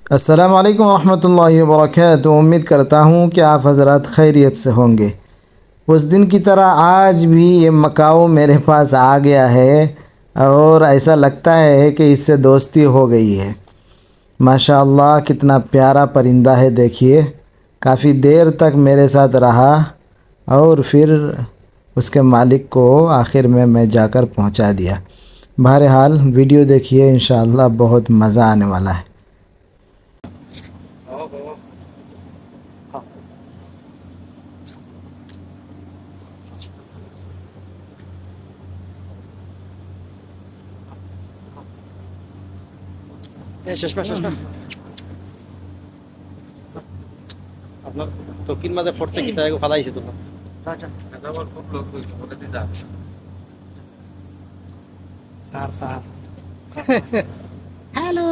अस्सलाम वालेकुम रहमतुल्लाहि व बरकातुहू। उम्मीद करता हूँ कि आप हज़रात खैरियत से होंगे। उस दिन की तरह आज भी ये मकाओ मेरे पास आ गया है और ऐसा लगता है कि इससे दोस्ती हो गई है। माशाअल्लाह कितना प्यारा परिंदा है, देखिए। काफ़ी देर तक मेरे साथ रहा और फिर उसके मालिक को आखिर में मैं जाकर पहुंचा दिया। बहरहाल वीडियो देखिए, इंशाअल्लाह बहुत मज़ा आने वाला है। শেষমা শেষমা আপনার তকির মাঝে ফটছে কি তাই ফালাইছে তো স্যার স্যার হ্যালো